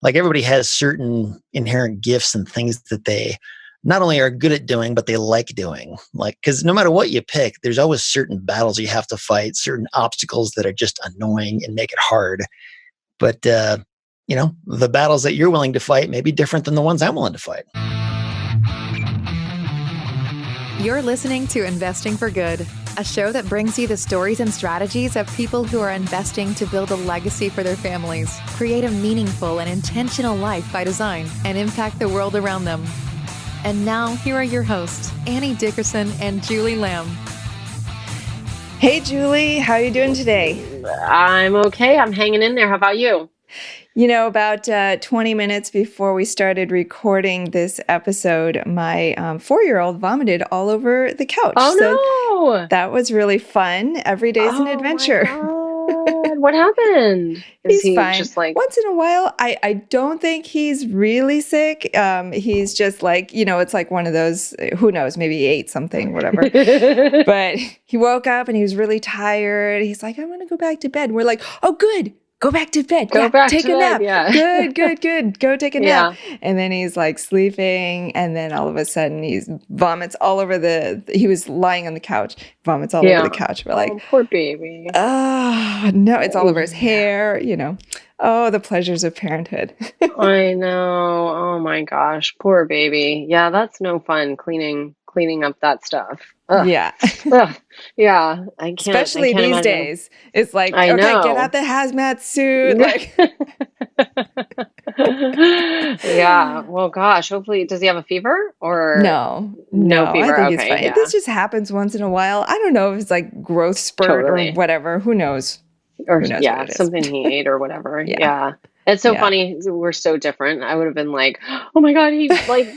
Like everybody has certain inherent gifts and things that they not only are good at doing, but they like doing. Like, because no matter what you pick, there's always certain battles you have to fight, certain obstacles that are just annoying and make it hard. But, the battles that you're willing to fight may be different than the ones I'm willing to fight. You're listening to Investing for Good, a show that brings you the stories and strategies of people who are investing to build a legacy for their families, create a meaningful and intentional life by design, and impact the world around them. And now, here are your hosts, Annie Dickerson and Julie Lamb. Hey, Julie, how are you doing today? I'm okay. I'm hanging in there. How about you? About 20 minutes before we started recording this episode, my 4-year-old vomited all over the couch. Oh, no. That was really fun. Every day's an adventure. What happened? He's fine. Just once in a while, I don't think he's really sick. He's just it's like one of those, who knows, maybe he ate something, whatever. But he woke up and he was really tired. He's like, I want to go back to bed. And we're like, oh, good. Go back to bed. Take a nap. Yeah. Good. Go take a nap. And then he's like sleeping. And then all of a sudden he vomits all over he was lying on the couch, vomits all over the couch. We're like, poor baby. Oh, no, it's all over his hair, Oh, the pleasures of parenthood. I know. Oh my gosh. Poor baby. Yeah, that's no fun cleaning up that stuff. Ugh. Yeah. Ugh. Yeah. I can't. Especially these imagine. Days. It's like, I know. Get out the hazmat suit. Yeah. Well, gosh, hopefully, does he have a fever or? No fever. I think it's fine. Yeah. This just happens once in a while. I don't know if it's like growth spurt or whatever. Who knows? Or something he ate or whatever. Yeah. It's so funny. We're so different. I would have been like, oh my God, he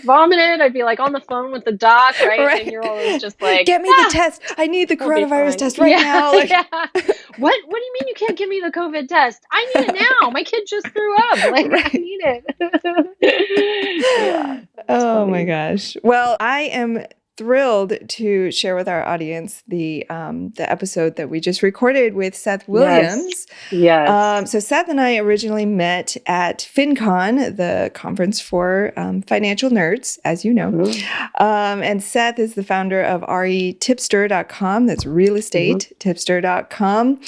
vomited. I'd be like on the phone with the doc, right? And you're always just like, get me the test. I need the coronavirus test right now. What do you mean you can't give me the COVID test? I need it now. My kid just threw up. I need it. Oh my gosh. Well, I am thrilled to share with our audience the episode that we just recorded with Seth Williams. Yes. So Seth and I originally met at FinCon, the conference for financial nerds, as you know. Mm-hmm. And Seth is the founder of retipster.com. That's real estate tipster.com.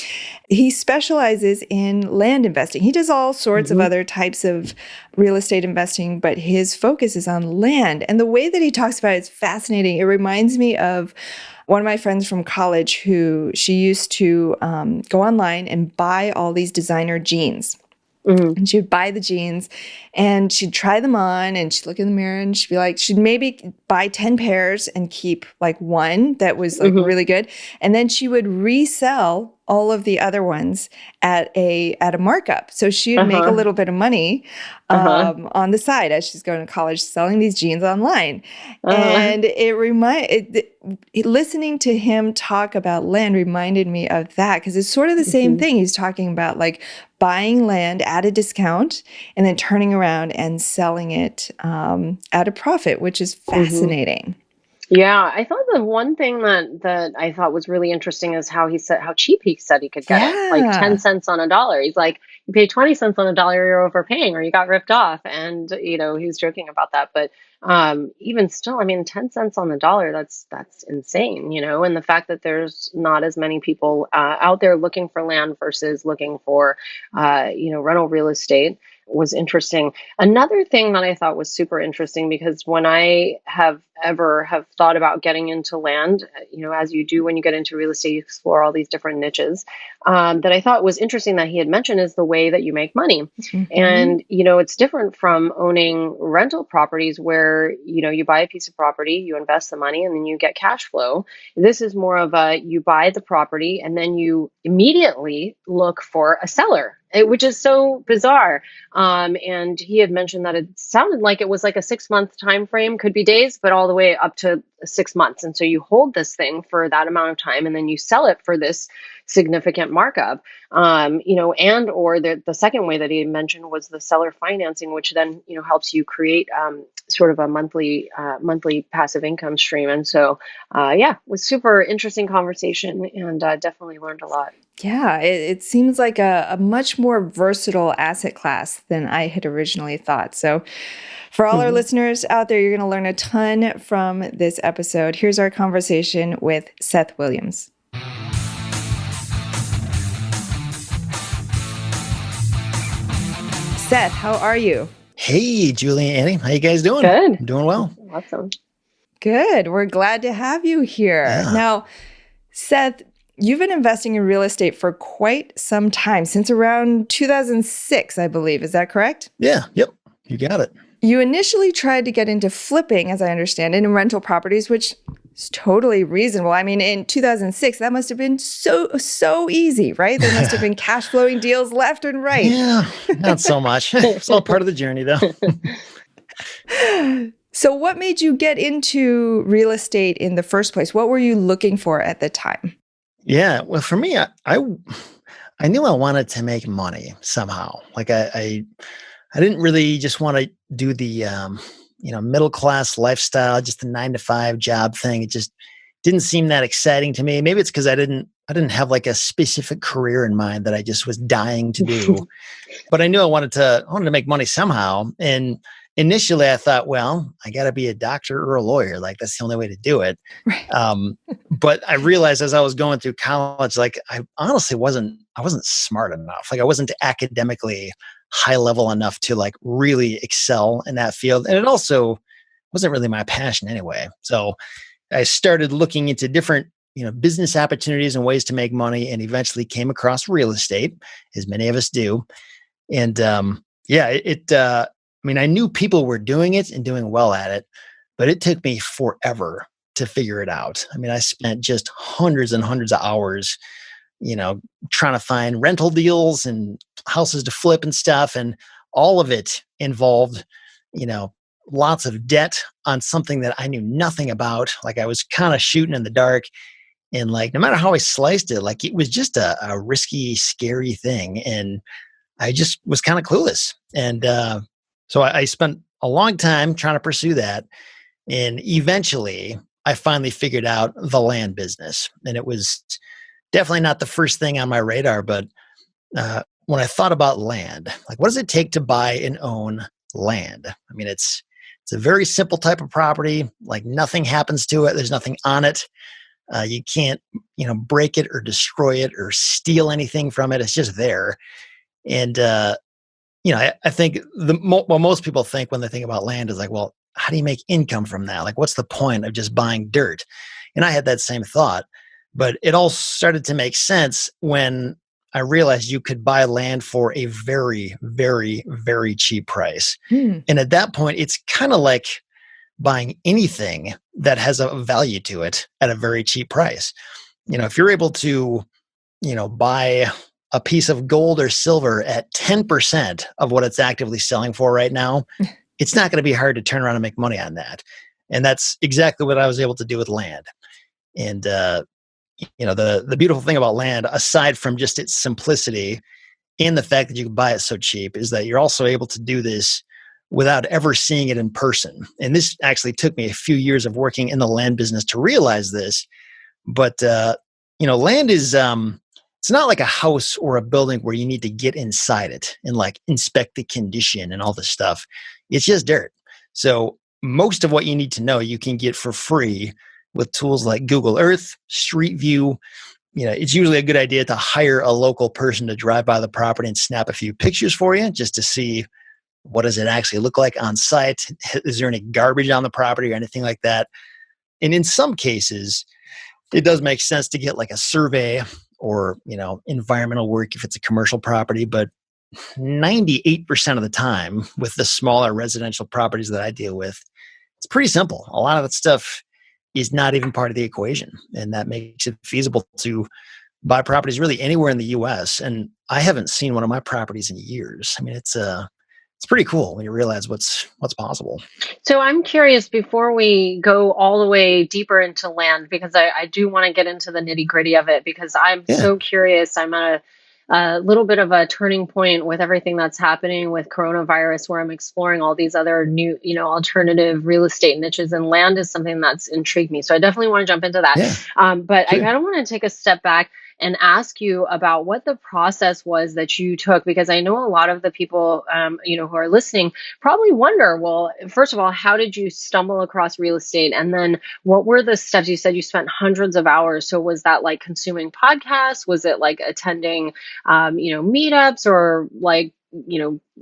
He specializes in land investing. He does all sorts of other types of real estate investing, but his focus is on land. And the way that he talks about it is fascinating. It reminds me of one of my friends from college who she used to go online and buy all these designer jeans. Mm-hmm. And she would buy the jeans and she'd try them on and she'd look in the mirror and she'd be like, she'd maybe buy 10 pairs and keep like one that was like really good. And then she would resell all of the other ones at a markup. So she would make a little bit of money on the side as she's going to college, selling these jeans online. And listening to him talk about land reminded me of that because it's sort of the same thing. He's talking about like buying land at a discount and then turning around and selling it at a profit, which is fascinating. Yeah, I thought the one thing that I thot was really interesting is how cheap he said he could get it, like 10 cents on a dollar. He's like, you pay 20 cents on a dollar, you're overpaying, or you got ripped off. And, he was joking about that. But even still, 10 cents on the dollar, that's insane, and the fact that there's not as many people out there looking for land versus looking for, rental real estate was interesting. Another thing that I thought was super interesting, because when I have thought about getting into land, as you do when you get into real estate, you explore all these different niches, that I thought was interesting that he had mentioned is the way that you make money. And, it's different from owning rental properties where, you buy a piece of property, you invest the money, and then you get cash flow. This is more of you buy the property and then you immediately look for a seller, which is so bizarre. And he had mentioned that it sounded like it was like a 6-month time frame, could be days, but all the way up to 6 months. And so you hold this thing for that amount of time and then you sell it for this significant markup. And or the second way that he mentioned was the seller financing, which then, helps you create sort of a monthly passive income stream. And so, it was super interesting conversation and definitely learned a lot. Yeah, it seems like a much more versatile asset class than I had originally thought. So, for all our listeners out there, you're going to learn a ton from this episode. Here's our conversation with Seth Williams. Seth, how are you? Hey, Julie and Annie. How you guys doing? Good. I'm doing well. Awesome. Good. We're glad to have you here. Yeah. Now, Seth, you've been investing in real estate for quite some time, since around 2006, I believe. Is that correct? Yeah. Yep. You got it. You initially tried to get into flipping, as I understand it, in rental properties, which is totally reasonable. I mean, in 2006, that must have been so easy, right? There must have been cash flowing deals left and right. Yeah, not so much. It's all part of the journey, though. So what made you get into real estate in the first place? What were you looking for at the time? Yeah. Well, for me, I knew I wanted to make money somehow. Like I didn't really just want to do the middle class lifestyle, just the 9-to-5 job thing. It just didn't seem that exciting to me. Maybe it's because I didn't have like a specific career in mind that I just was dying to do. But I knew I wanted to make money somehow. And initially I thought, well, I got to be a doctor or a lawyer. Like that's the only way to do it. Right. But I realized as I was going through college, like I honestly wasn't smart enough. Like I wasn't academically high level enough to like really excel in that field. And it also wasn't really my passion anyway. So I started looking into different, business opportunities and ways to make money, and eventually came across real estate, as many of us do. And I knew people were doing it and doing well at it, but it took me forever to figure it out. I mean, I spent just hundreds and hundreds of hours, trying to find rental deals and houses to flip and stuff. And all of it involved, lots of debt on something that I knew nothing about. Like I was kind of shooting in the dark. And like, no matter how I sliced it, like it was just a risky, scary thing. And I just was kind of clueless. And so I spent a long time trying to pursue that. And eventually I finally figured out the land business. And it was definitely not the first thing on my radar, but when I thought about land, like what does it take to buy and own land? I mean, it's a very simple type of property. Like nothing happens to it. There's nothing on it. You can't, break it or destroy it or steal anything from it. It's just there. And, I think what most people think when they think about land is like, well, how do you make income from that? Like, what's the point of just buying dirt? And I had that same thought, but it all started to make sense when I realized you could buy land for a very, very, very cheap price. And at that point, it's kind of like buying anything that has a value to it at a very cheap price. If you're able to, buy a piece of gold or silver at 10% of what it's actively selling for right now, it's not going to be hard to turn around and make money on that. And that's exactly what I was able to do with land. And, the beautiful thing about land, aside from just its simplicity and the fact that you can buy it so cheap, is that you're also able to do this without ever seeing it in person. And this actually took me a few years of working in the land business to realize this. But, land is, it's not like a house or a building where you need to get inside it and like inspect the condition and all this stuff. It's just dirt. So most of what you need to know, you can get for free with tools like Google Earth, Street View. It's usually a good idea to hire a local person to drive by the property and snap a few pictures for you just to see what does it actually look like on site. Is there any garbage on the property or anything like that? And in some cases, it does make sense to get like a survey or, environmental work if it's a commercial property. But 98% of the time with the smaller residential properties that I deal with, it's pretty simple. A lot of that stuff is not even part of the equation. And that makes it feasible to buy properties really anywhere in the US. And I haven't seen one of my properties in years. I mean, it's pretty cool when you realize what's possible. So I'm curious, before we go all the way deeper into land, because I do want to get into the nitty gritty of it, because I'm so curious. I'm at a little bit of a turning point with everything that's happening with coronavirus, where I'm exploring all these other new, alternative real estate niches, and land is something that's intrigued me. So I definitely want to jump into that. Yeah, But sure. I kind of want to take a step back. and ask you about what the process was that you took, because I know a lot of the people, who are listening probably wonder, well, first of all, how did you stumble across real estate? And then what were the steps? You said you spent hundreds of hours. So was that like consuming podcasts? Was it like attending, meetups, or like,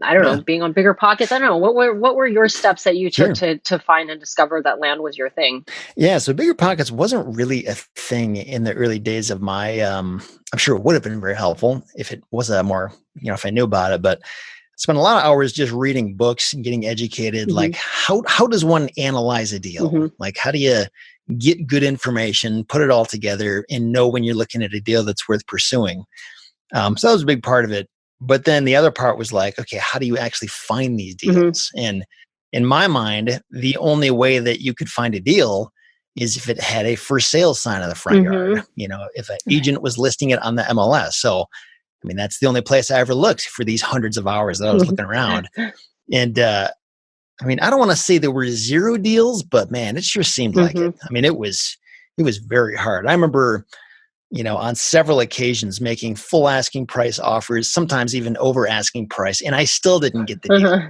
I don't know, Yeah, being on Bigger Pockets? I don't know. What were your steps that you took sure. to find and discover that land was your thing? Yeah, so Bigger Pockets wasn't really a thing in the early days of my I'm sure it would have been very helpful if it was a more, if I knew about it, but I spent a lot of hours just reading books and getting educated. Hmm. Like how does one analyze a deal? Hmm. Like how do you get good information, put it all together, and know when you're looking at a deal that's worth pursuing? So that was a big part of it. But then the other part was like, okay, how do you actually find these Hmm. deals? And in my mind, the only way that you could find a deal is if it had a for sale sign on the front Hmm. yard, if an agent was listing it on the MLS. So, I mean, that's the only place I ever looked for these hundreds of hours that I was looking around. And, I mean, I don't want to say there were zero deals, but man, it sure seemed like Hmm. it. I mean, it was very hard. I remember, on several occasions making full asking price offers, sometimes even over asking price, and I still didn't get the deal. Uh-huh.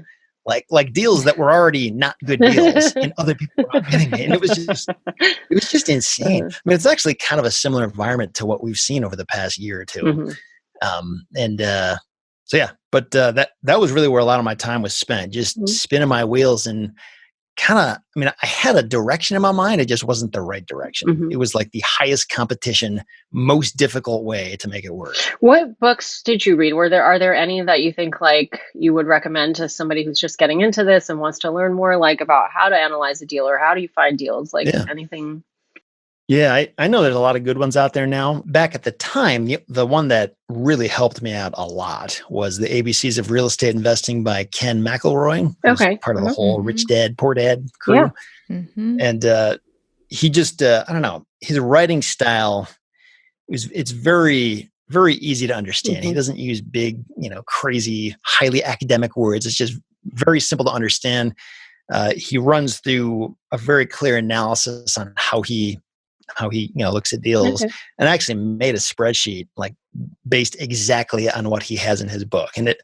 Like deals that were already not good deals, and other people were out getting it, and it was just insane. I mean, it's actually kind of a similar environment to what we've seen over the past year or two. Mhm. So yeah, but that was really where a lot of my time was spent, just Mhm. spinning my wheels and kind of, I mean, I had a direction in my mind. It just wasn't the right direction. Mhm. It was like the highest competition, most difficult way to make it work. What books did you read? Are there any that you think like you would recommend to somebody who's just getting into this and wants to learn more, like about how to analyze a deal or how do you find deals? Like Yeah. anything? Yeah. I know there's a lot of good ones out there now. Back at the time, the one that really helped me out a lot was The ABCs of Real Estate Investing by Ken McElroy, who's Okay. part of the Uh-huh. whole Rich Dad, Poor Dad Yeah. crew. Mm-hmm. And he just, I don't know, his writing style it's very, very easy to understand. He Mhm. doesn't use big, crazy, highly academic words. It's just very simple to understand. He runs through a very clear analysis on how he looks at deals, Okay. and I actually made a spreadsheet like based exactly on what he has in his book. And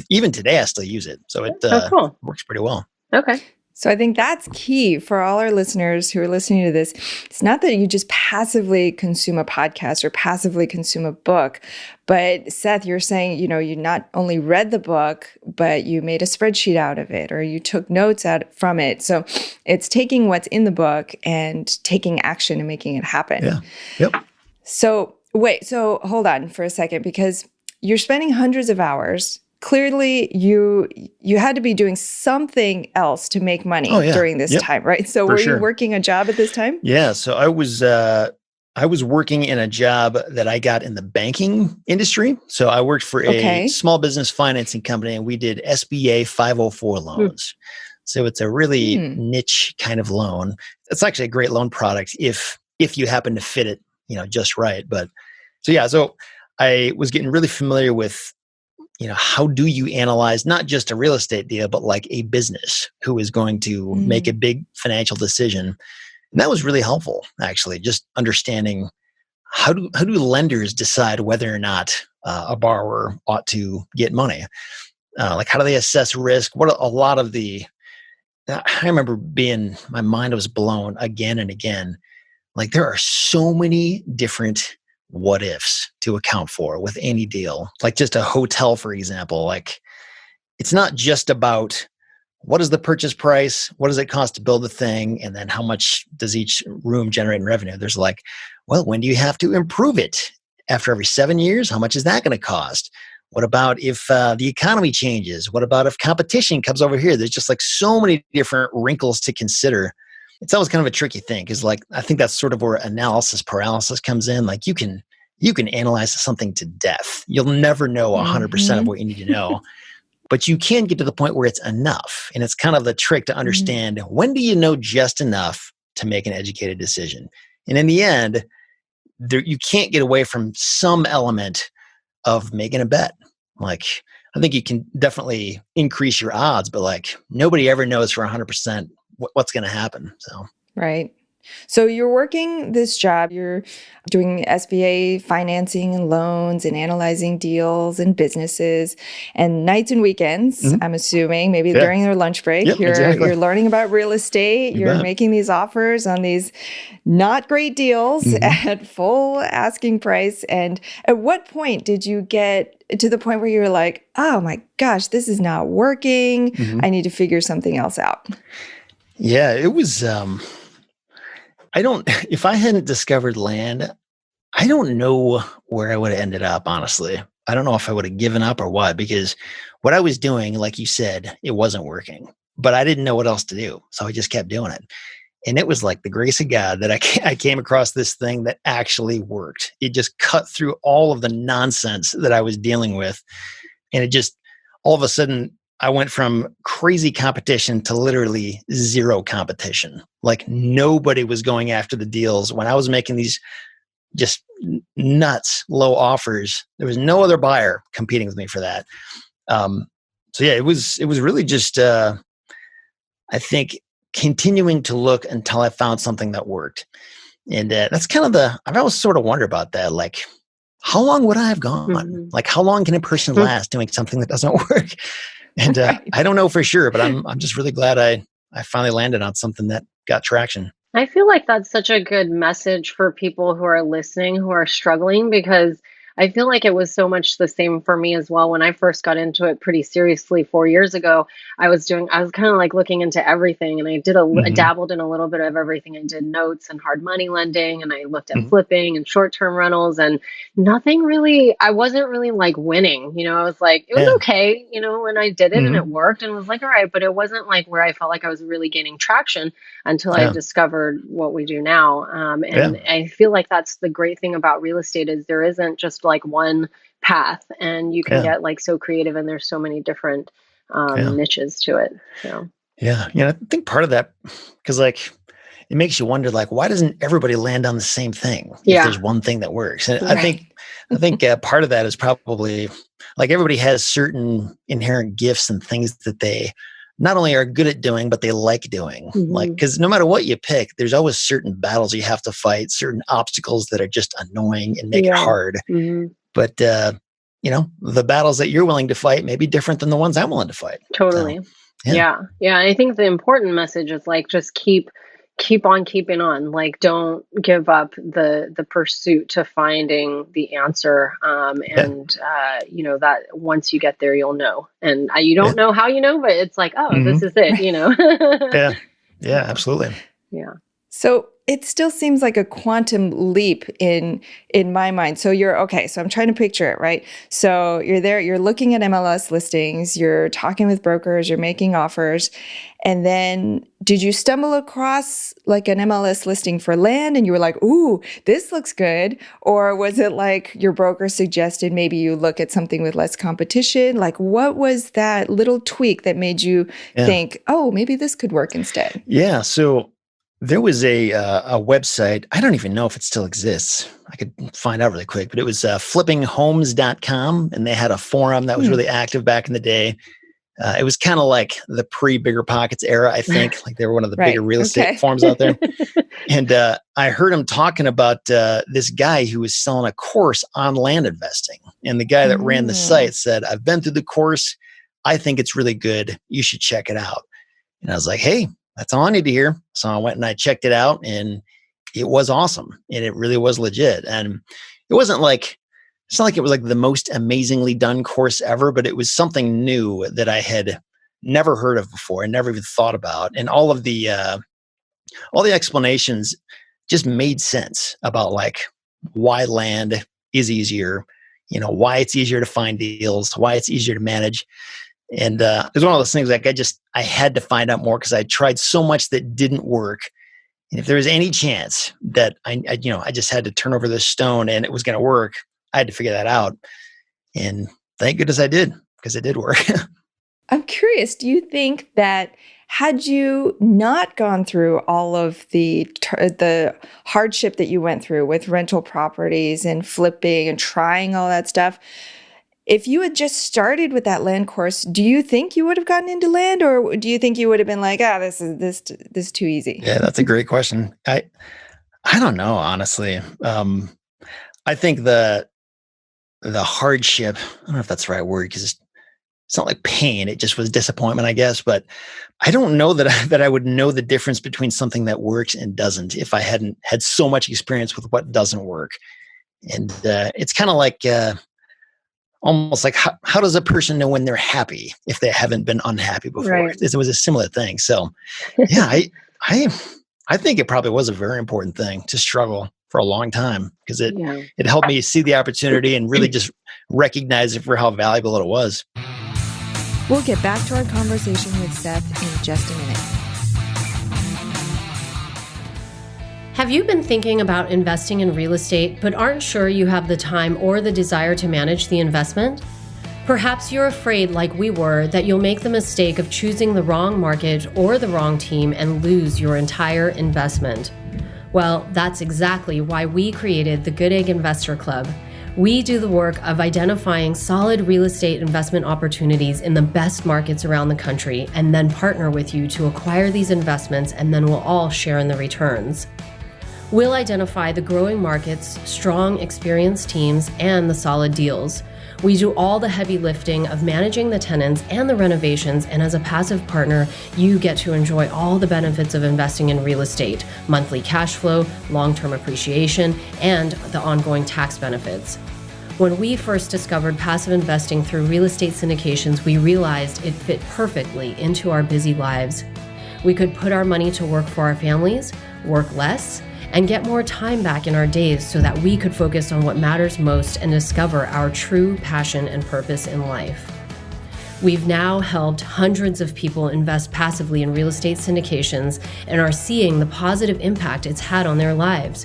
even today I still use it, so it Oh, cool. works pretty well. Okay. So I think that's key for all our listeners who are listening to this. It's not that you just passively consume a podcast or passively consume a book, but Seth, you're saying, you not only read the book, but you made a spreadsheet out of it or you took notes out from it. So it's taking what's in the book and taking action and making it happen. Yeah. Yep. So hold on for a second, because you're spending hundreds of hours. Clearly, you had to be doing something else to make money Oh yeah. during this Yep. time, right? So For were you sure. working a job at this time? Yeah. So I was working in a job that I got in the banking industry. So I worked for a Okay. small business financing company, and we did SBA 504 loans. So it's a really Hmm. niche kind of loan. It's actually a great loan product if you happen to fit it, just right. But so I was getting really familiar with, how do you analyze not just a real estate deal, but like a business who is going to make a big financial decision. And that was really helpful, actually, just understanding how do lenders decide whether or not a borrower ought to get money? Like, how do they assess risk? What a lot of I remember my mind was blown again and again. Like, there are so many different what ifs to account for with any deal. Like, just a hotel, for example, like, it's not just about what is the purchase price, what does it cost to build the thing, and then how much does each room generate in revenue. There's like, well, when do you have to improve it? After every 7 years, how much is that going to cost? What about if the economy changes? What about if competition comes over here? There's just like so many different wrinkles to consider. It's always kind of a tricky thing because, like, I think that's sort of where analysis paralysis comes in. Like, you can analyze something to death. You'll never know 100% of what you need to know, but you can get to the point where it's enough. And it's kind of the trick to understand, when do you know just enough to make an educated decision? And in the end, you can't get away from some element of making a bet. Like, I think you can definitely increase your odds, but like, nobody ever knows for 100% what's going to happen. So, Right. So you're working this job, you're doing SBA financing and loans and analyzing deals and businesses and nights and weekends, I'm assuming, maybe Yeah. during their lunch break, Yep, exactly. you're learning about real estate, You you're bet. making these offers on these not great deals at full asking price. And at what point did you get to the point where you're like, oh my gosh, this is not working. I need to figure something else out? Yeah, it was if I hadn't discovered land, I don't know where I would have ended up, honestly. I don't know if I would have given up or what, because what I was doing, like you said, it wasn't working, but I didn't know what else to do. So I just kept doing it. And it was like the grace of God that I came across this thing that actually worked. It just cut through all of the nonsense that I was dealing with. And it just, all of a sudden, I went from crazy competition to literally zero competition. Like nobody was going after the deals when I was making these just nuts low offers. There was no other buyer competing with me for that. So yeah, it was really just I think continuing to look until I found something that worked. And that's kind of I've always sort of wondered about that. Like, how long would I have gone? Like, how long can a person last doing something that doesn't work? And I don't know for sure, but I'm just really glad I finally landed on something that got traction. I feel like that's such a good message for people who are listening, who are struggling, because I feel like it was so much the same for me as well. When I first got into it pretty seriously 4 years ago, I was kind of like looking into everything, and I dabbled in a little bit of everything. I did notes and hard money lending, and I looked at flipping and short-term rentals, and I wasn't really like winning. I was like, it was Yeah. okay, when I did it and it worked, and was like, all right, but it wasn't like where I felt like I was really gaining traction until I Yeah. discovered what we do now. And I feel like that's the great thing about real estate is there isn't just like one path, and you can Yeah. get like so creative, and there's so many different Yeah. niches to it. So Yeah. I think part of that, because like it makes you wonder, like, why doesn't everybody land on the same thing if there's one thing that works? And I think part of that is probably like everybody has certain inherent gifts and things that they not only are good at doing, but they like doing. Like, because no matter what you pick, there's always certain battles you have to fight, certain obstacles that are just annoying and make it hard. But, the battles that you're willing to fight may be different than the ones I'm willing to fight. Totally. So, yeah. Yeah. I think the important message is like just keep on keeping on. Like don't give up the pursuit to finding the answer. That once you get there, you'll know. And you don't know how but it's like, oh, this is it. Yeah. Yeah. Absolutely. Yeah. So it still seems like a quantum leap in my mind. So so I'm trying to picture it, right? So you're there, you're looking at MLS listings, you're talking with brokers, you're making offers. And then did you stumble across like an MLS listing for land and you were like, ooh, this looks good? Or was it like your broker suggested maybe you look at something with less competition? Like what was that little tweak that made you think, oh, maybe this could work instead? Yeah. So there was a website. I don't even know if it still exists. I could find out really quick, but it was flippinghomes.com, and they had a forum that was really active back in the day. It was kind of like the pre-Bigger Pockets era, I think. Like they were one of the bigger real estate forums out there. And I heard him talking about this guy who was selling a course on land investing. And the guy that ran the site said, I've been through the course. I think it's really good. You should check it out. And I was like, hey, that's all I need to hear. So I went and I checked it out, and it was awesome. And it really was legit. And it wasn't like, it's not like it was like the most amazingly done course ever, but it was something new that I had never heard of before and never even thought about. And all the explanations just made sense about like why land is easier, why it's easier to find deals, why it's easier to manage. And it was one of those things like I had to find out more because I tried so much that didn't work. And if there was any chance that I just had to turn over this stone and it was going to work, I had to figure that out. And thank goodness I did, because it did work. I'm curious, do you think that had you not gone through all of the hardship that you went through with rental properties and flipping and trying all that stuff, If you had just started with that land course, do you think you would have gotten into land, or do you think you would have been like, this is too easy? Yeah, that's a great question. I don't know, honestly. I think the hardship, I don't know if that's the right word, because it's not like pain. It just was disappointment, I guess. But I don't know that I would know the difference between something that works and doesn't if I hadn't had so much experience with what doesn't work. And it's kind of like almost like how does a person know when they're happy if they haven't been unhappy before? Right. It was a similar thing. So yeah, I think it probably was a very important thing to struggle for a long time, because it helped me see the opportunity and really just recognize it for how valuable it was. We'll get back to our conversation with Seth in just a minute. Have you been thinking about investing in real estate but aren't sure you have the time or the desire to manage the investment? Perhaps you're afraid, like we were, that you'll make the mistake of choosing the wrong market or the wrong team and lose your entire investment. Well, that's exactly why we created the Goodegg Investor Club. We do the work of identifying solid real estate investment opportunities in the best markets around the country and then partner with you to acquire these investments, and then we'll all share in the returns. We'll identify the growing markets, strong, experienced teams, and the solid deals. We do all the heavy lifting of managing the tenants and the renovations, and as a passive partner, you get to enjoy all the benefits of investing in real estate: monthly cash flow, long-term appreciation, and the ongoing tax benefits. When we first discovered passive investing through real estate syndications, we realized it fit perfectly into our busy lives. We could put our money to work for our families, work less, and get more time back in our days so that we could focus on what matters most and discover our true passion and purpose in life. We've now helped hundreds of people invest passively in real estate syndications and are seeing the positive impact it's had on their lives.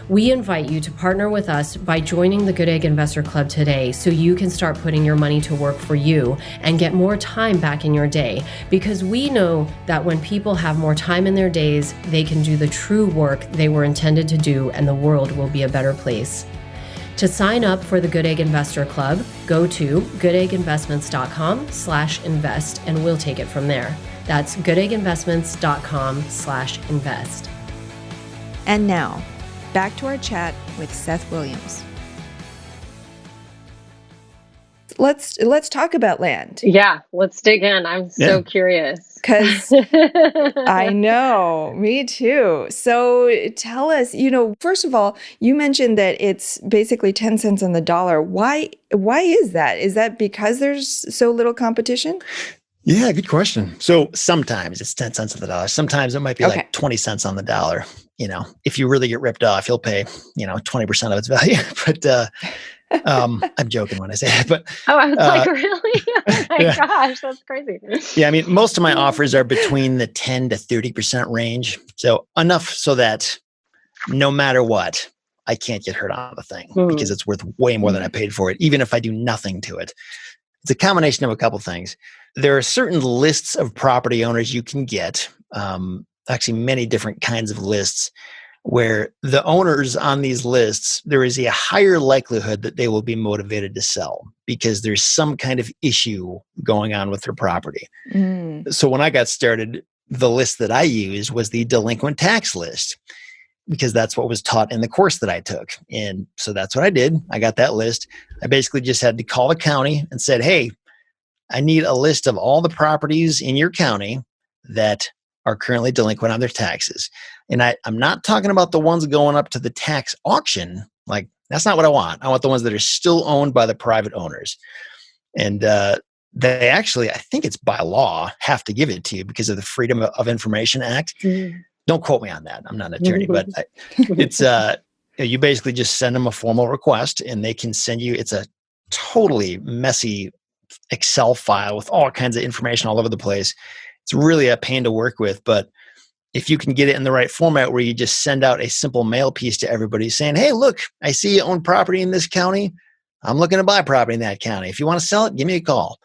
We invite you to partner with us by joining the Goodegg Investor Club today so you can start putting your money to work for you and get more time back in your day, because we know that when people have more time in their days, they can do the true work they were intended to do, and the world will be a better place. To sign up for the Goodegg Investor Club, go to goodegginvestments.com/invest and we'll take it from there. That's goodegginvestments.com/invest. And now, back to our chat with Seth Williams. Let's talk about land. Yeah, let's dig in. I'm so curious. Because I know, me too. So tell us, first of all, you mentioned that it's basically 10 cents on the dollar. Why is that? Is that because there's so little competition? Yeah, good question. So sometimes it's 10 cents on the dollar. Sometimes it might be like 20 cents on the dollar. If you really get ripped off, you'll pay, 20% of its value. But I'm joking when I say that. But I was like, really? Oh my gosh, that's crazy. Yeah, I mean, most of my offers are between the 10 to 30% range. So enough so that no matter what, I can't get hurt on the thing because it's worth way more than I paid for it, even if I do nothing to it. It's a combination of a couple things. There are certain lists of property owners you can get, actually many different kinds of lists, where the owners on these lists, there is a higher likelihood that they will be motivated to sell because there's some kind of issue going on with their property. So when I got started, the list that I used was the delinquent tax list, because that's what was taught in the course that I took. And so that's what I did. I got that list. I basically just had to call the county and said, hey, I need a list of all the properties in your county that are currently delinquent on their taxes. And I'm not talking about the ones going up to the tax auction. Like, that's not what I want. I want the ones that are still owned by the private owners. And they actually, I think it's by law, have to give it to you because of the Freedom of Information Act. Don't quote me on that. I'm not an attorney, but it's you basically just send them a formal request and they can send you, it's a totally messy Excel file with all kinds of information all over the place. It's really a pain to work with, but if you can get it in the right format where you just send out a simple mail piece to everybody saying, hey, look, I see you own property in this county. I'm looking to buy property in that county. If you want to sell it, give me a call.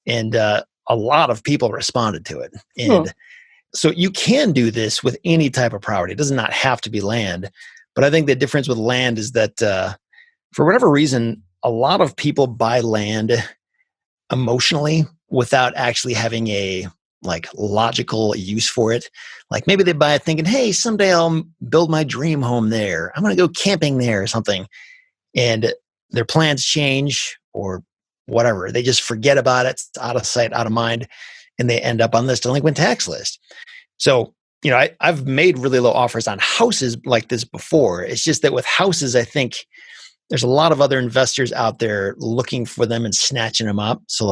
And a lot of people responded to it. And so you can do this with any type of property. It does not have to be land. But I think the difference with land is that for whatever reason, a lot of people buy land emotionally without actually having a like logical use for it. Like maybe they buy it thinking, hey, someday I'll build my dream home there. I'm going to go camping there or something. And their plans change or whatever. They just forget about it. It's out of sight, out of mind. And they end up on this delinquent tax list. So, I've made really low offers on houses like this before. It's just that with houses, I think there's a lot of other investors out there looking for them and snatching them up. So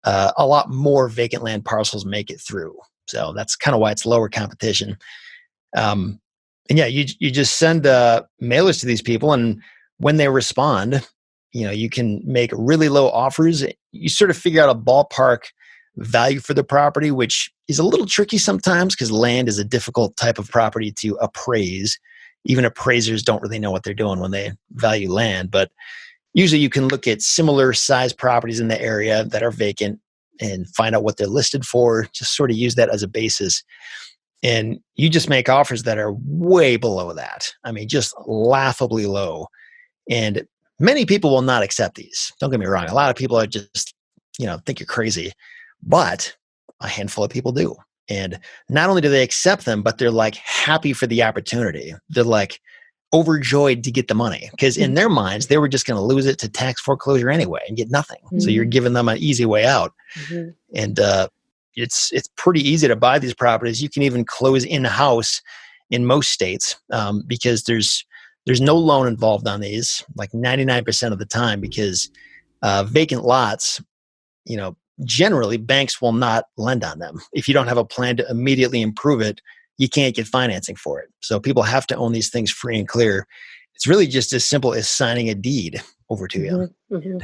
a lot more vacant land parcels make it through. So that's kind of why it's lower competition. And yeah, you just send mailers to these people, and when they respond, you can make really low offers. You sort of figure out a ballpark value for the property, which is a little tricky sometimes because land is a difficult type of property to appraise. Even appraisers don't really know what they're doing when they value land, but usually you can look at similar size properties in the area that are vacant and find out what they're listed for, just sort of use that as a basis. And you just make offers that are way below that. I mean, just laughably low. And many people will not accept these. Don't get me wrong. A lot of people are just, think you're crazy, but a handful of people do. And not only do they accept them, but they're like happy for the opportunity. They're like overjoyed to get the money because in their minds, they were just going to lose it to tax foreclosure anyway and get nothing. Mm-hmm. So you're giving them an easy way out. Mm-hmm. And it's pretty easy to buy these properties. You can even close in-house in most states because there's no loan involved on these, like 99% of the time, because vacant lots, generally banks will not lend on them. If you don't have a plan to immediately improve it, you can't get financing for it. So people have to own these things free and clear. It's really just as simple as signing a deed over to you. Mm-hmm.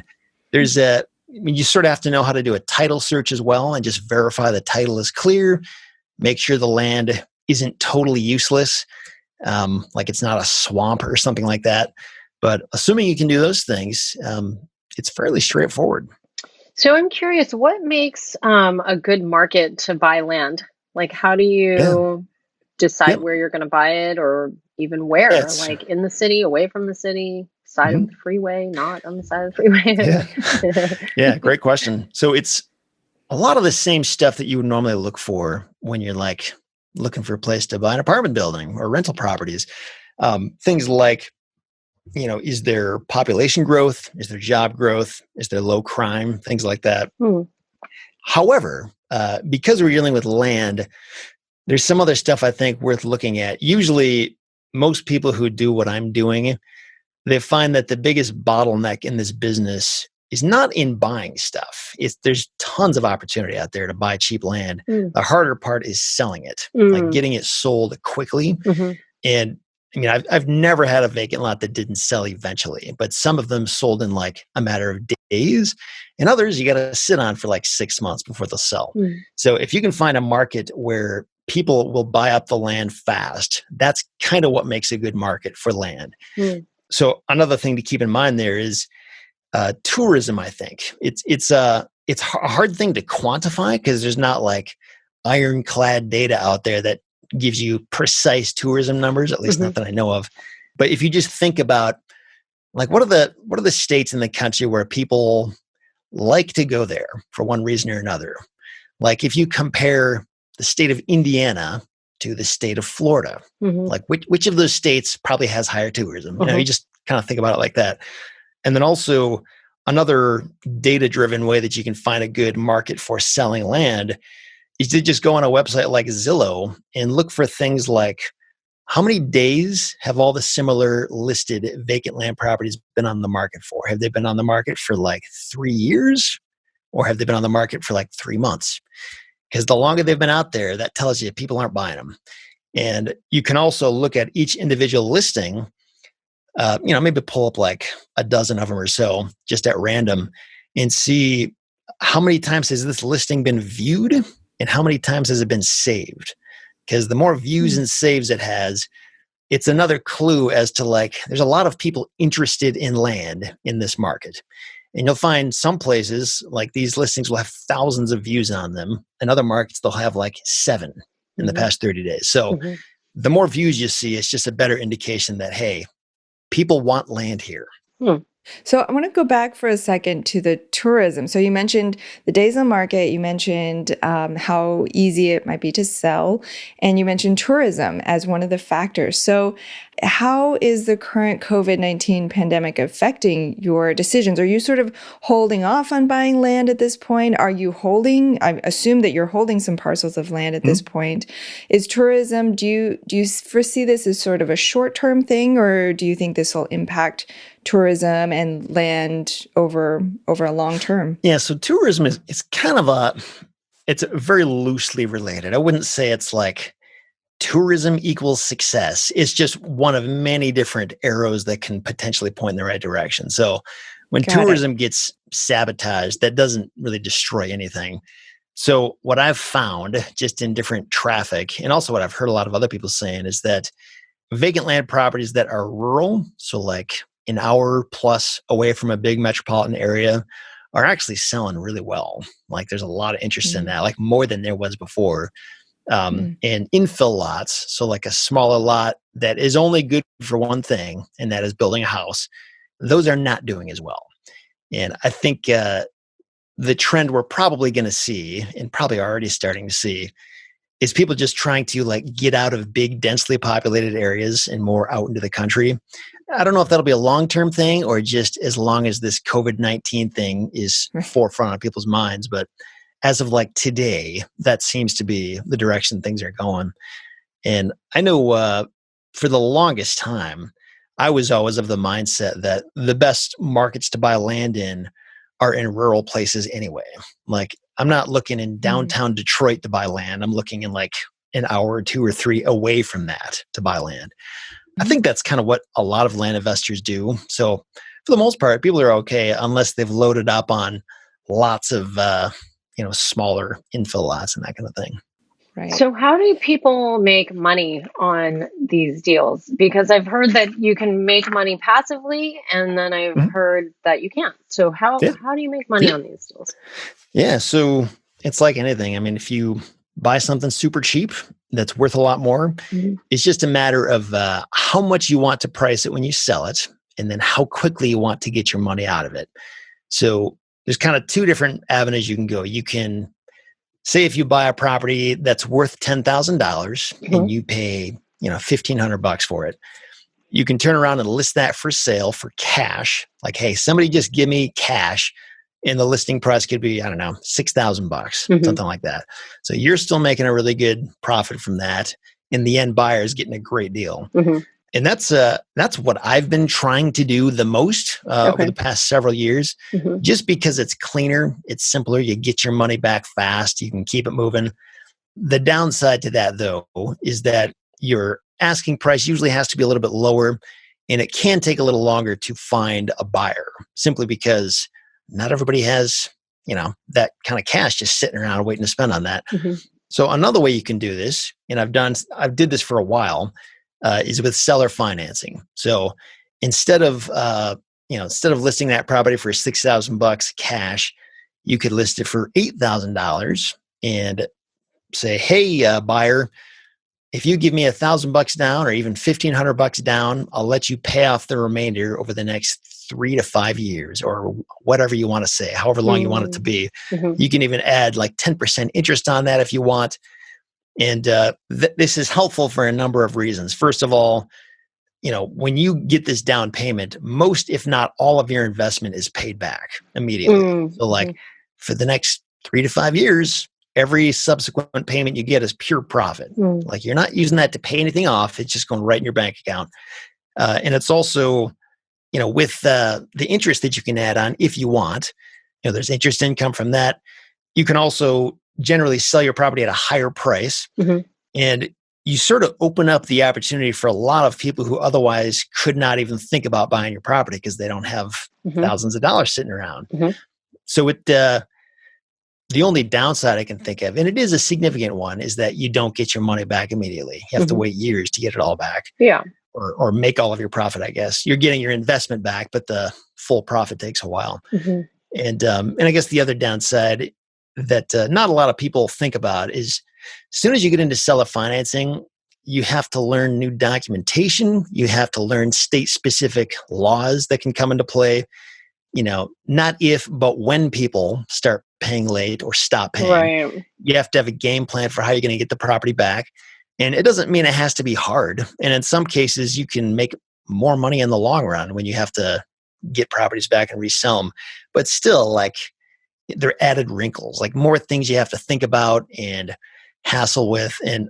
You sort of have to know how to do a title search as well and just verify the title is clear, make sure the land isn't totally useless, like it's not a swamp or something like that. But assuming you can do those things, it's fairly straightforward. So I'm curious, what makes a good market to buy land? Like, how do you decide where you're going to buy it, or even where? Like in the city, away from the city, side of the freeway, not on the side of the freeway? Yeah, great question. So it's a lot of the same stuff that you would normally look for when you're like looking for a place to buy an apartment building or rental properties. Things like, is there population growth? Is there job growth? Is there low crime? Things like that. However, because we're dealing with land, there's some other stuff I think worth looking at. Usually, most people who do what I'm doing, they find that the biggest bottleneck in this business is not in buying stuff. There's tons of opportunity out there to buy cheap land. The harder part is selling it, like getting it sold quickly. And I've never had a vacant lot that didn't sell eventually, but some of them sold in like a matter of days, and others you got to sit on for like 6 months before they'll sell. So if you can find a market where people will buy up the land fast, that's kind of what makes a good market for land. So another thing to keep in mind there is tourism. I think it's a hard thing to quantify because there's not like ironclad data out there that gives you precise tourism numbers, at least not that I know of. But if you just think about like what are the states in the country where people like to go there for one reason or another? Like if you compare the state of Indiana to the state of Florida, like which of those states probably has higher tourism? You just kind of think about it like that. And then also another data-driven way that you can find a good market for selling land is to just go on a website like Zillow and look for things like how many days have all the similar listed vacant land properties been on the market for? Have they been on the market for like 3 years, or have they been on the market for like 3 months? Because the longer they've been out there, that tells you people aren't buying them. And you can also look at each individual listing, maybe pull up like a dozen of them or so just at random and see how many times has this listing been viewed and how many times has it been saved? Because the more views and saves it has, it's another clue as to like, there's a lot of people interested in land in this market. And you'll find some places like these listings will have thousands of views on them, and other markets they'll have like 7 in the past 30 days. So the more views you see, it's just a better indication that, hey, people want land here. So I want to go back for a second to the tourism. So you mentioned the days on market, you mentioned how easy it might be to sell, and you mentioned tourism as one of the factors. So how is the current COVID-19 pandemic affecting your decisions? Are you sort of holding off on buying land at this point? Are you holding, I assume that you're holding some parcels of land at this point. Is tourism, do you foresee this as sort of a short-term thing, or do you think this will impact tourism and land over a long term? Yeah, so tourism is kind of it's very loosely related. I wouldn't say it's like tourism equals success. It's just one of many different arrows that can potentially point in the right direction. So when Got it. tourism gets sabotaged, that doesn't really destroy anything. So what I've found just in different traffic, and also what I've heard a lot of other people saying, is that vacant land properties that are rural, so like an hour plus away from a big metropolitan area, are actually selling really well. Like there's a lot of interest in that, like more than there was before. And infill lots, so like a smaller lot that is only good for one thing, and that is building a house, those are not doing as well. And I think the trend we're probably going to see, and probably already starting to see, is people just trying to like get out of big, densely populated areas and more out into the country. I don't know if that'll be a long-term thing or just as long as this COVID-19 thing is forefront of people's minds. But as of like today, that seems to be the direction things are going. And I know for the longest time, I was always of the mindset that the best markets to buy land in are in rural places anyway. Like I'm not looking in downtown Detroit to buy land. I'm looking in like an hour or 2 or 3 away from that to buy land. I think that's kind of what a lot of land investors do. So for the most part, people are okay unless they've loaded up on lots of smaller infill lots and that kind of thing. Right. So how do people make money on these deals? Because I've heard that you can make money passively, and then I've heard that you can't. So how do you make money on these deals? Yeah, so it's like anything. I mean, if you buy something super cheap that's worth a lot more, it's just a matter of how much you want to price it when you sell it, and then how quickly you want to get your money out of it. So there's kind of 2 different avenues you can go. You can say if you buy a property that's worth $10,000 and you pay, $1,500 for it, you can turn around and list that for sale for cash. Like, hey, somebody just give me cash, and the listing price could be, I don't know, $6,000, something like that. So you're still making a really good profit from that, and the end buyer is getting a great deal. And that's what I've been trying to do the most over the past several years, just because it's cleaner, it's simpler, you get your money back fast, you can keep it moving. The downside to that, though, is that your asking price usually has to be a little bit lower, and it can take a little longer to find a buyer, simply because not everybody has, that kind of cash just sitting around waiting to spend on that. So another way you can do this, and I've did this for a while, is with seller financing. So instead of listing that property for $6,000 cash, you could list it for $8,000 and say, hey, buyer, if you give me $1,000 down or even $1,500 down, I'll let you pay off the remainder over the next 3 to 5 years, or whatever you want to say, however long you want it to be. You can even add like 10% interest on that if you want. And this is helpful for a number of reasons. First of all, when you get this down payment, most, if not all of your investment is paid back immediately. So like for the next 3 to 5 years, every subsequent payment you get is pure profit. Like you're not using that to pay anything off. It's just going right in your bank account. And it's also, with the interest that you can add on if you want, there's interest income from that. You can also generally sell your property at a higher price. And you sort of open up the opportunity for a lot of people who otherwise could not even think about buying your property because they don't have thousands of dollars sitting around. So the only downside I can think of, and it is a significant one, is that you don't get your money back immediately. You have to wait years to get it all back. Or make all of your profit, I guess. You're getting your investment back, but the full profit takes a while. And I guess the other downside that not a lot of people think about is as soon as you get into seller financing, you have to learn new documentation. You have to learn state-specific laws that can come into play. Not if, but when people start paying late or stop paying. Right. You have to have a game plan for how you're going to get the property back. And it doesn't mean it has to be hard. And in some cases, you can make more money in the long run when you have to get properties back and resell them. But still, like, there are added wrinkles, like more things you have to think about and hassle with. And,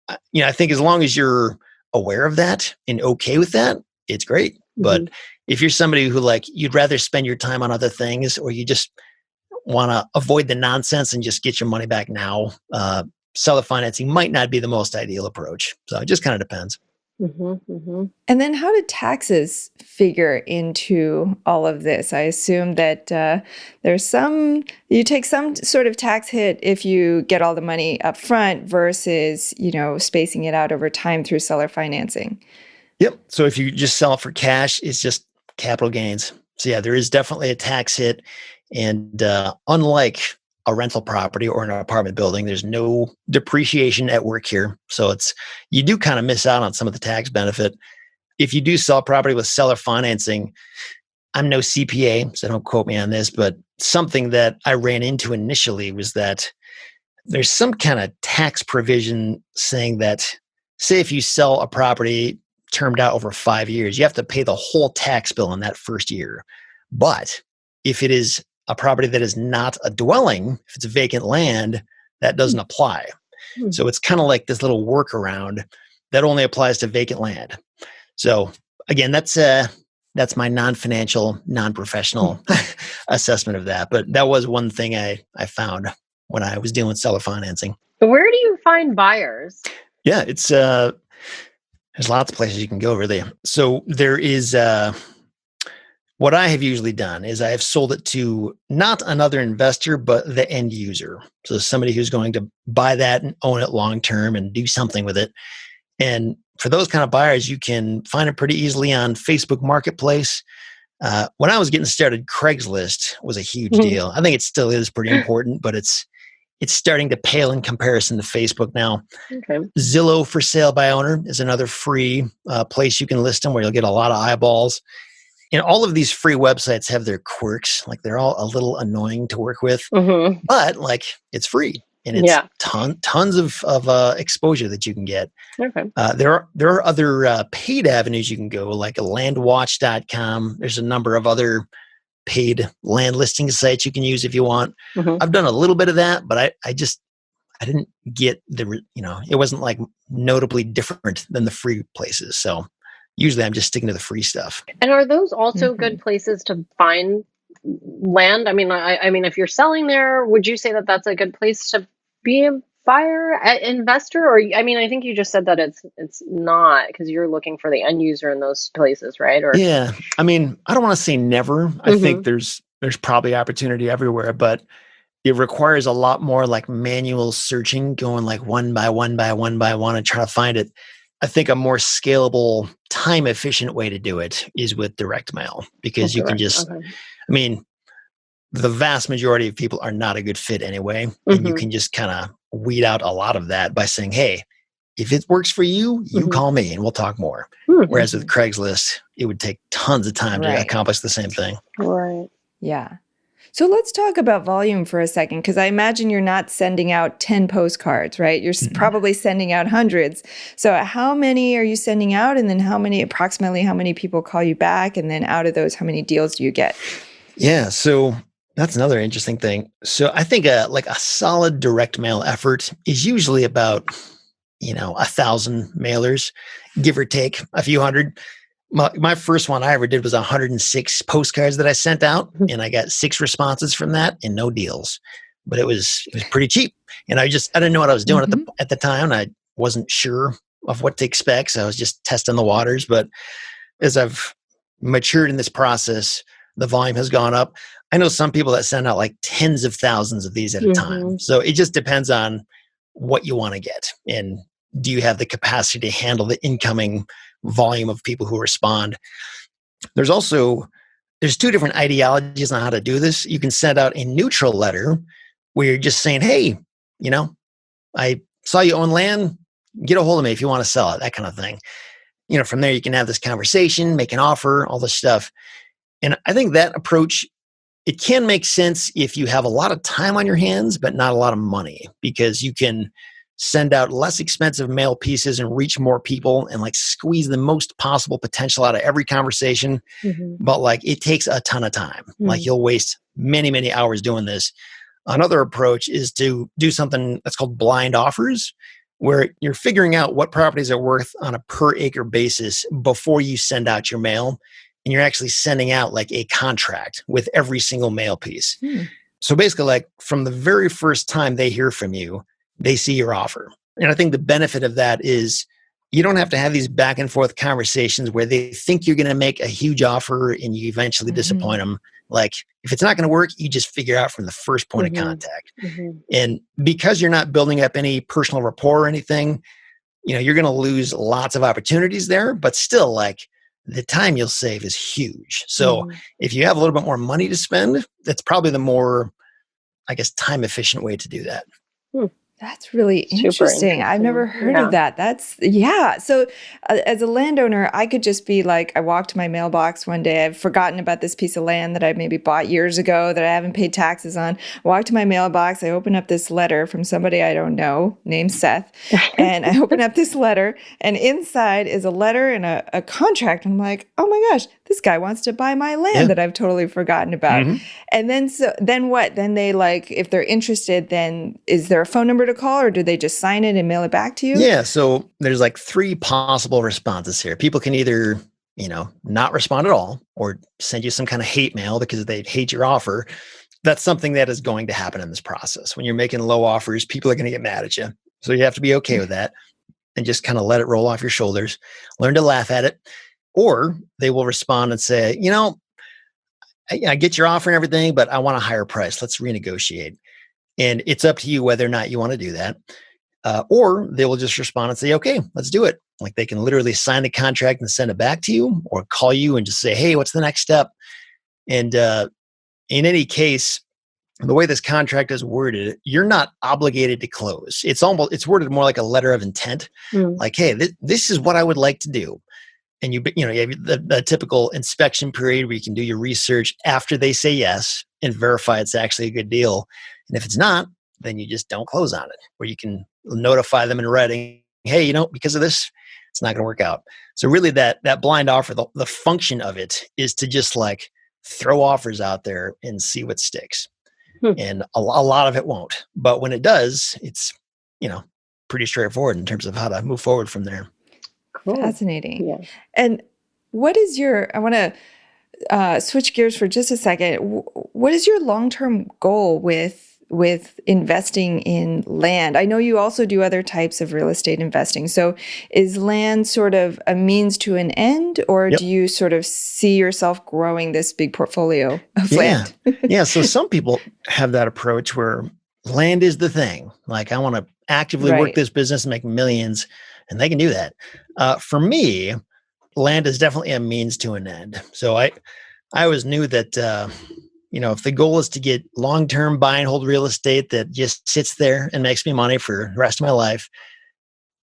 I think as long as you're aware of that and okay with that, it's great. But if you're somebody who, like, you'd rather spend your time on other things, or you just want to avoid the nonsense and just get your money back now, seller financing might not be the most ideal approach. So it just kind of depends. And then how do taxes figure into all of this? I assume that you take some sort of tax hit if you get all the money up front versus, spacing it out over time through seller financing. Yep. So if you just sell it for cash, it's just capital gains. So yeah, there is definitely a tax hit. And unlike a rental property or an apartment building, there's no depreciation at work here. So you do kind of miss out on some of the tax benefit. If you do sell property with seller financing, I'm no CPA, so don't quote me on this, but something that I ran into initially was that there's some kind of tax provision saying that, say if you sell a property termed out over 5 years, you have to pay the whole tax bill in that first year. But if it is a property that is not a dwelling, if it's a vacant land, that doesn't apply. So it's kind of like this little workaround that only applies to vacant land. So again, that's my non-financial, non-professional assessment of that. But that was one thing I found when I was dealing with seller financing. Where do you find buyers? Yeah, it's there's lots of places you can go over there. So there is what I have usually done is I have sold it to not another investor, but the end user. So somebody who's going to buy that and own it long-term and do something with it. And for those kind of buyers, you can find it pretty easily on Facebook Marketplace. When I was getting started, Craigslist was a huge deal. I think it still is pretty important, but it's starting to pale in comparison to Facebook now. Okay. Zillow for sale by owner is another free place you can list them where you'll get a lot of eyeballs. And all of these free websites have their quirks. Like, they're all a little annoying to work with, but like, it's free and it's tons of exposure that you can get. Okay. There are other paid avenues you can go, like landwatch.com. There's a number of other paid land listing sites you can use if you want. I've done a little bit of that, but I didn't get it wasn't like notably different than the free places. So usually I'm just sticking to the free stuff. And are those also good places to find land? I mean, if you're selling there, would you say that that's a good place to be a buyer, investor? Or, I think you just said that it's not, because you're looking for the end user in those places, right? Or yeah, I don't want to say never. I think there's probably opportunity everywhere, but it requires a lot more like manual searching, going like one by one by one by one and trying to find it. I think a more scalable, time efficient way to do it is with direct mail, because you can just, the vast majority of people are not a good fit anyway. And you can just kind of weed out a lot of that by saying, hey, if it works for you, you call me and we'll talk more. Whereas with Craigslist, it would take tons of time to accomplish the same thing. Right. Yeah. So let's talk about volume for a second, because I imagine you're not sending out 10 postcards, right? You're probably sending out hundreds. So how many are you sending out? And then approximately how many people call you back? And then out of those, how many deals do you get? Yeah. So that's another interesting thing. So I think a solid direct mail effort is usually about, 1,000 mailers, give or take a few hundred. My first one I ever did was 106 postcards that I sent out, and I got 6 responses from that and no deals. But it was pretty cheap, and I didn't know what I was doing at the time. I wasn't sure of what to expect, so I was just testing the waters. But as I've matured in this process, the volume has gone up. I know some people that send out like tens of thousands of these at a time. So it just depends on what you want to get, and do you have the capacity to handle the incoming volume of people who respond. There's 2 different ideologies on how to do this. You can send out a neutral letter where you're just saying, hey, I saw you own land. get a hold of me if you want to sell it, that kind of thing. From there, you can have this conversation, make an offer, all this stuff. And I think that approach, it can make sense if you have a lot of time on your hands, but not a lot of money, because you can send out less expensive mail pieces and reach more people and like squeeze the most possible potential out of every conversation. But like it takes a ton of time. Like you'll waste many, many hours doing this. Another approach is to do something that's called blind offers, where you're figuring out what properties are worth on a per acre basis before you send out your mail. And you're actually sending out like a contract with every single mail piece. So basically, like from the very first time they hear from you, they see your offer. And I think the benefit of that is you don't have to have these back and forth conversations where they think you're going to make a huge offer and you eventually disappoint them. Like if it's not going to work, you just figure out from the first point of contact. And because you're not building up any personal rapport or anything, you're going to lose lots of opportunities there, but still like the time you'll save is huge. So if you have a little bit more money to spend, that's probably the more, I guess, time efficient way to do that. That's really interesting. I've never heard of that. So as a landowner, I could just be like, I walked to my mailbox one day. I've forgotten about this piece of land that I maybe bought years ago that I haven't paid taxes on. I walked to my mailbox. I open up this letter from somebody I don't know named Seth. And I open up this letter and inside is a letter and a contract. I'm like, oh my gosh, this guy wants to buy my land that I've totally forgotten about. And then what? Then they like, if they're interested, then is there a phone number to call, or do they just sign it and mail it back to you? Yeah. So there's like 3 possible responses here. People can either, not respond at all or send you some kind of hate mail because they hate your offer. That's something that is going to happen in this process. When you're making low offers, people are going to get mad at you. So you have to be okay with that and just kind of let it roll off your shoulders, learn to laugh at it. Or they will respond and say, I get your offer and everything, but I want a higher price. Let's renegotiate. And it's up to you whether or not you want to do that. Or they will just respond and say, okay, let's do it. Like they can literally sign the contract and send it back to you, or call you and just say, hey, what's the next step? And in any case, the way this contract is worded, you're not obligated to close. It's worded more like a letter of intent. Like, hey, this is what I would like to do. And you have the typical inspection period where you can do your research after they say yes and verify it's actually a good deal. And if it's not, then you just don't close on it, where you can notify them in writing, hey, because of this, it's not going to work out. So really that blind offer, the function of it is to just like throw offers out there and see what sticks. And a lot of it won't. But when it does, it's, pretty straightforward in terms of how to move forward from there. Cool. Fascinating. Yeah. And what is I want to switch gears for just a second. What is your long-term goal with investing in land? I know you also do other types of real estate investing. So is land sort of a means to an end, or do you sort of see yourself growing this big portfolio of land? So some people have that approach where land is the thing. Like, I want to actively work this business and make millions, and they can do that. For me, land is definitely a means to an end. So I always knew that, if the goal is to get long-term buy and hold real estate that just sits there and makes me money for the rest of my life,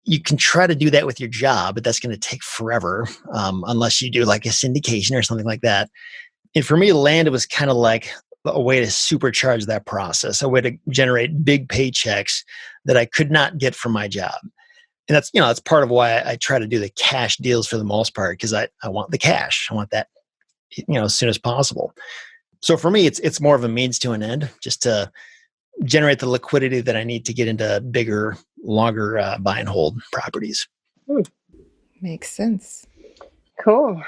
you can try to do that with your job, but that's going to take forever, unless you do like a syndication or something like that. And for me, land was kind of like a way to supercharge that process, a way to generate big paychecks that I could not get from my job. And that's part of why I try to do the cash deals for the most part, because I want the cash. I want that, as soon as possible. So for me, it's more of a means to an end, just to generate the liquidity that I need to get into bigger, longer buy and hold properties. Makes sense. Cool.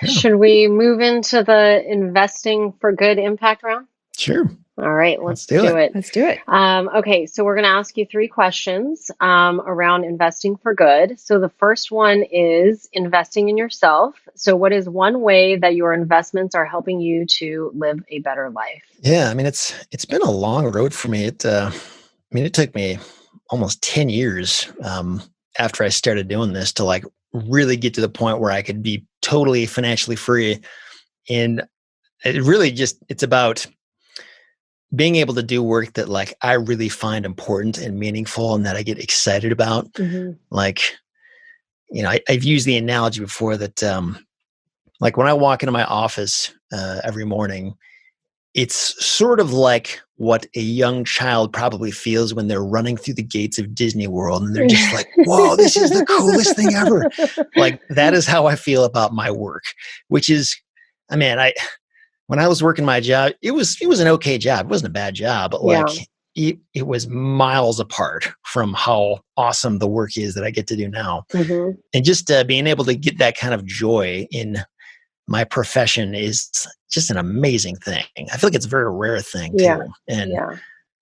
Yeah. Should we move into the investing for good impact round? Sure. All right, let's do it. Let's do it. Okay, so we're going to ask you 3 questions around investing for good. So the first one is investing in yourself. So what is one way that your investments are helping you to live a better life? Yeah, it's been a long road for me. It took me almost 10 years after I started doing this to like really get to the point where I could be totally financially free. And it really it's about being able to do work that like I really find important and meaningful and that I get excited about. Like, I've used the analogy before that like when I walk into my office every morning, it's sort of like what a young child probably feels when they're running through the gates of Disney World and they're just like, whoa, this is the coolest thing ever. Like that is how I feel about my work, which is, when I was working my job, it was an okay job. It wasn't a bad job, but like it was miles apart from how awesome the work is that I get to do now. And just being able to get that kind of joy in my profession is just an amazing thing. I feel like it's a very rare thing too. And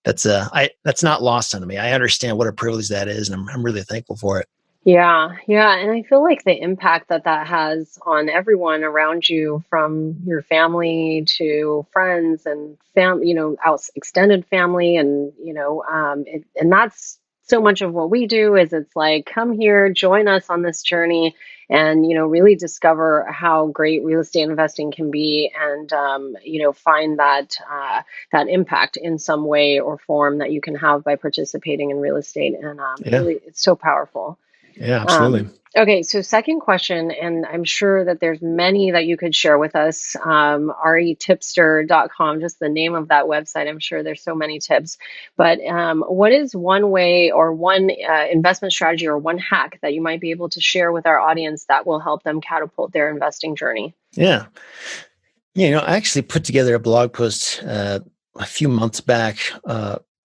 that's not lost on me. I understand what a privilege that is, and I'm really thankful for it. Yeah. And I feel like the impact that has on everyone around you, from your family to friends and extended family, and and that's so much of what we do. Is it's like, come here, join us on this journey, and really discover how great real estate investing can be, and find that impact in some way or form that you can have by participating in real estate. And really, it's so powerful. Yeah, absolutely. Okay, so second question, and I'm sure that there's many that you could share with us. retipster.com, just the name of that website. I'm sure there's so many tips. But what is one way or one investment strategy or one hack that you might be able to share with our audience that will help them catapult their investing journey? Yeah. I actually put together a blog post a few months back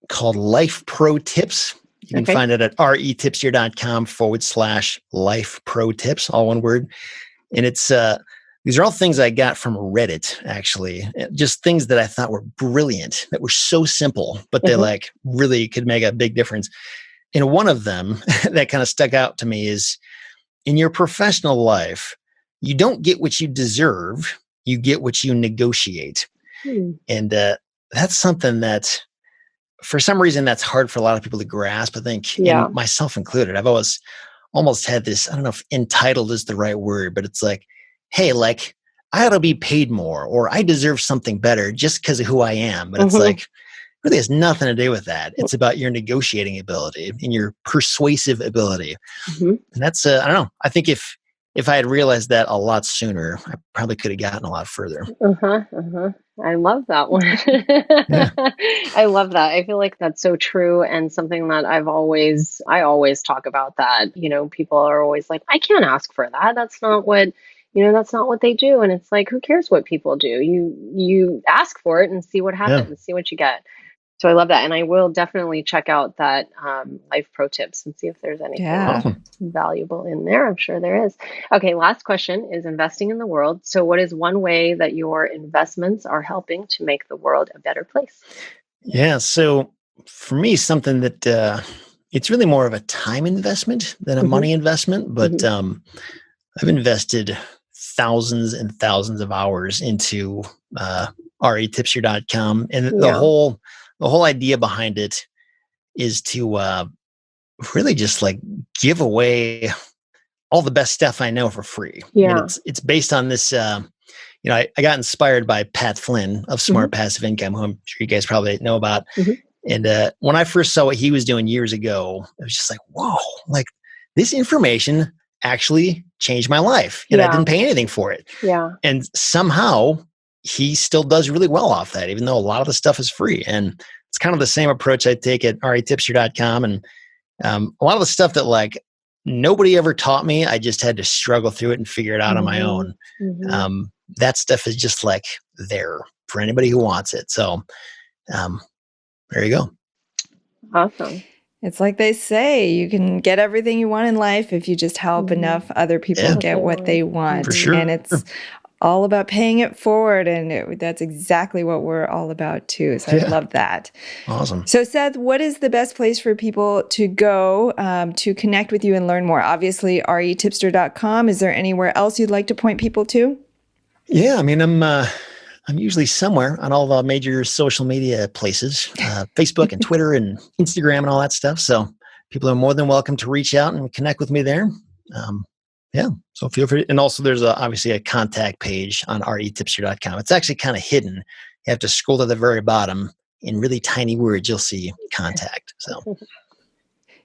called Life Pro Tips. You can find it at retipster.com/life pro tips, all one word. And it's, these are all things I got from Reddit, actually. Just things that I thought were brilliant, that were so simple, but they like really could make a big difference. And one of them that kind of stuck out to me is, in your professional life, you don't get what you deserve, you get what you negotiate. And that's something that, for some reason, that's hard for a lot of people to grasp, I think, and myself included. I've always almost had this, I don't know if entitled is the right word, but it's like, hey, like I ought to be paid more, or I deserve something better just because of who I am. But it's like, really has nothing to do with that. It's about your negotiating ability and your persuasive ability. And that's, I don't know. I think if I had realized that a lot sooner, I probably could have gotten a lot further. I love that one. I love that. I feel like that's so true, and something that I always talk about that. People are always like, I can't ask for that. That's not what they do. And it's like, who cares what people do? You ask for it and see what happens, see what you get. So I love that. And I will definitely check out that Life Pro Tips and see if there's anything valuable in there. I'm sure there is. Okay, last question is investing in the world. So what is one way that your investments are helping to make the world a better place? Yeah, so for me, something that it's really more of a time investment than a money investment, but I've invested thousands and thousands of hours into retipster.com. And the whole idea behind it is to really just like give away all the best stuff I know for free. And it's based on this, I got inspired by Pat Flynn of Smart Passive Income, who I'm sure you guys probably know about. And when I first saw what he was doing years ago, I was just like, whoa, like this information actually changed my life, and I didn't pay anything for it. And somehow he still does really well off that, even though a lot of the stuff is free. And it's kind of the same approach I take at retipster.com. And a lot of the stuff that like nobody ever taught me, I just had to struggle through it and figure it out on my own. That stuff is just like there for anybody who wants it. So there you go. Awesome. It's like they say, you can get everything you want in life if you just help enough other people get what they want. For sure. And it's all about paying it forward. And that's exactly what we're all about too. So I love that. Awesome. So Seth, what is the best place for people to go to connect with you and learn more? Obviously, retipster.com. Is there anywhere else you'd like to point people to? Yeah, I mean, I'm usually somewhere on all the major social media places, Facebook and Twitter and Instagram and all that stuff. So people are more than welcome to reach out and connect with me there. So feel free. And also there's obviously a contact page on retipster.com. It's actually kind of hidden. You have to scroll to the very bottom in really tiny words, you'll see contact. So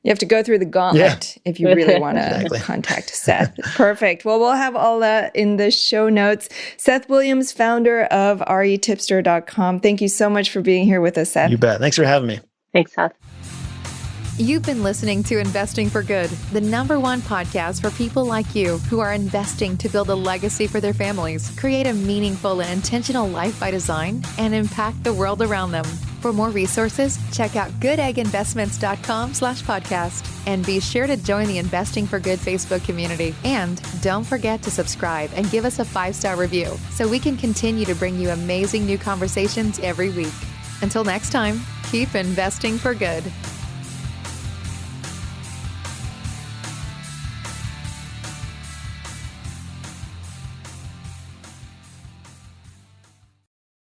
you have to go through the gauntlet if you really want to Exactly. contact Seth. Perfect. Well, we'll have all that in the show notes. Seth Williams, founder of retipster.com. Thank you so much for being here with us, Seth. You bet. Thanks for having me. Thanks, Seth. You've been listening to Investing for Good, the #1 podcast for people like you who are investing to build a legacy for their families, create a meaningful and intentional life by design, and impact the world around them. For more resources, check out goodegginvestments.com/podcast. And be sure to join the Investing for Good Facebook community. And don't forget to subscribe and give us a 5-star review so we can continue to bring you amazing new conversations every week. Until next time, keep investing for good.